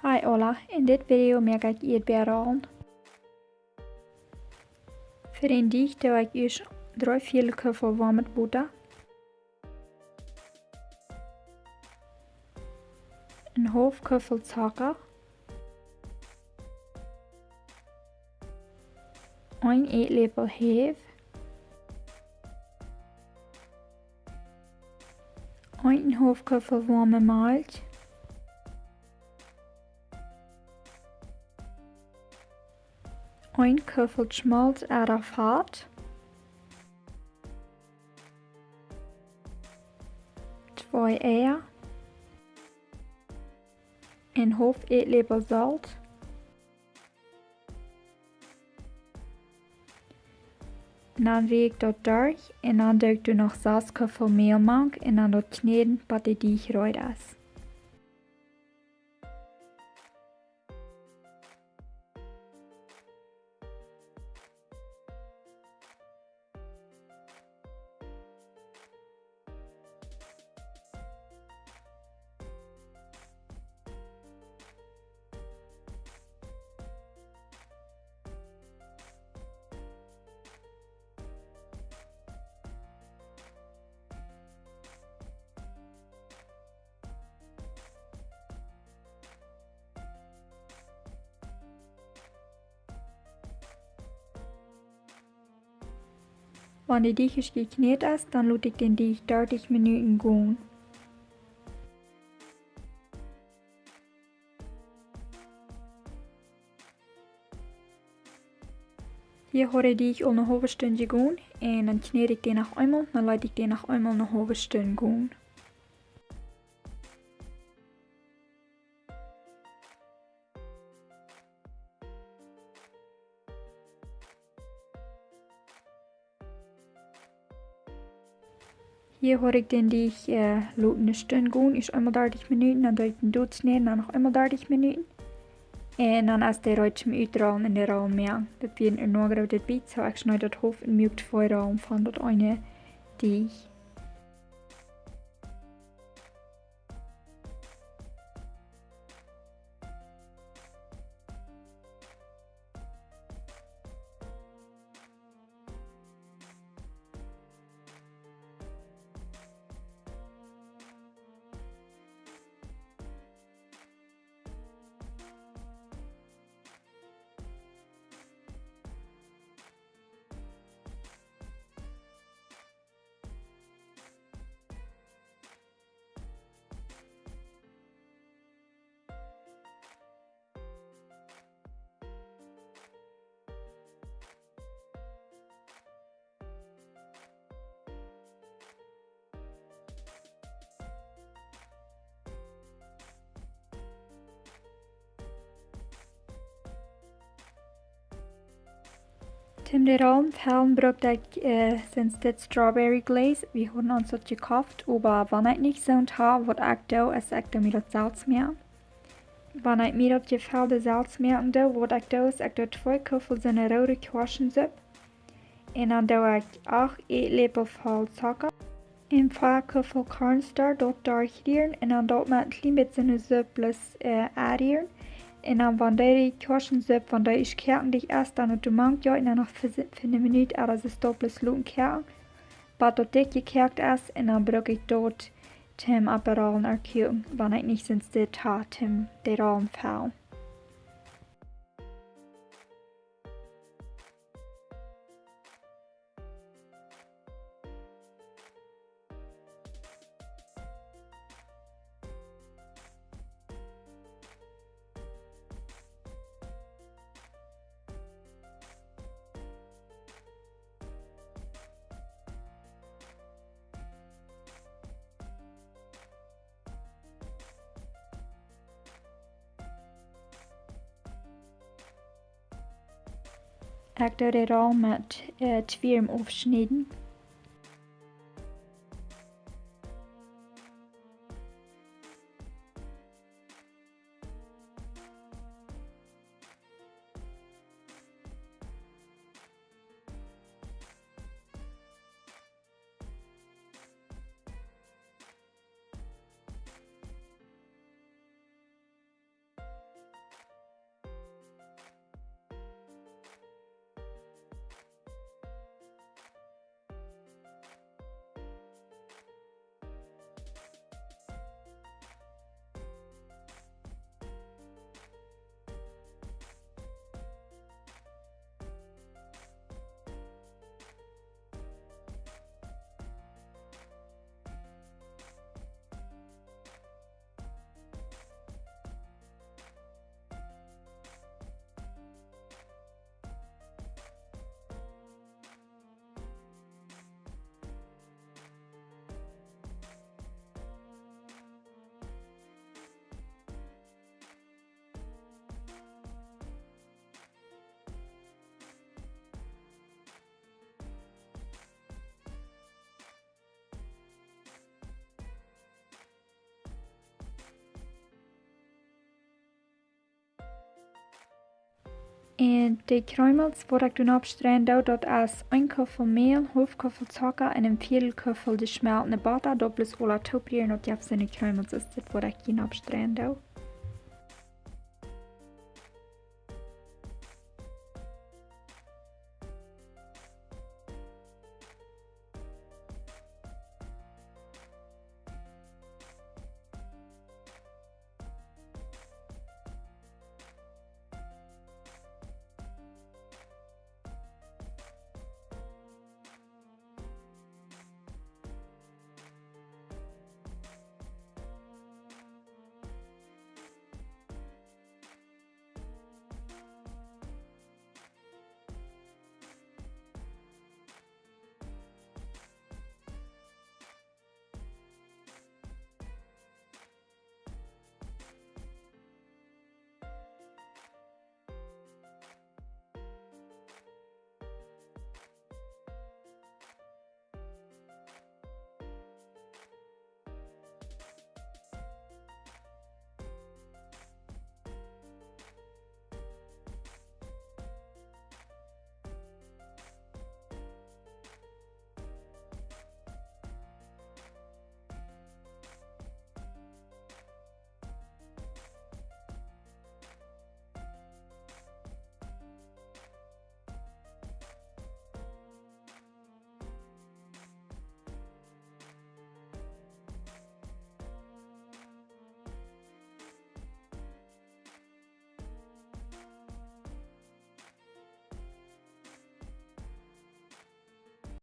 Hi Ola, in dit video maak ik eetbaarrollen. Voor een dijk doe ik eerst 3/4 kuffer warme butter, een half kuffer suiker, 1 eetlepel heef, 1,5 kuffer warme Milch, 1 kuffer Schmalz oder Fett, 2 Eier, een half eetlepel Salz, en dan riech ik dat durch en dan doe ik er nog 6 kuffer Mehlmank en dan dat kneden wat die dichtgerooid is. Wenn die Deeg geknetet ist, dann lasse ich den Deeg 30 Minuten gehen. Hier habe ich die al eine halbe Stunde gehen und dann knete ich den noch einmal, dann lasse ich den noch einmal eine halbe Stunde gehen. Hier habe ich den Deeg eine Stunde gehen, ist einmal 30 Minuten, dann doe ich den doodskneden, dann noch einmal 30 Minuten. En dan als de ruit me uitrollen in de rol meer. Dat weer een nog groter bit, zo ik snij dat hoofd en mjukt voorrollen van dat ene deeg. Tim de Rollenfällen braucht ich sinds dit Strawberry Glaze. Wir haben uns das gekauft, aber wenn ich nicht so habe, was ich tue, ist ich mir das Salz mehr. Wenn ich mir das gefällte Salz mehr und tue, was ich tue, ist ich tue 2 Köpfe so eine rote Kirschensuppe. Und dann tue ich 8 Eetlepel voll Zucker. En 2 Köpfe Cornstarch dort durchrieren und dann dort mit ein klein bisschen Suppe anrieren. En dan wanneer die Kirschensuppe, wenn die ist kerkendig ist, dann und du mangt ja, und dann noch für eine Minute oder so doppelt luten kerken. Bis das dick gekerkt ist, und dann brauche ich dort Tim abrollen erkühlen, wenn ich nicht sonst die Tat Tim die Rollen fall. Ich doe die Roll mit Twirm aufschneiden. En de kruimels wat ik toen opstrendo, dat als 1 koffer meel, half koffer zucker en een viertelkoffer de smeltende butter, doppels ola topier en op je seine kruimels is dit wat ik hier opstrendo.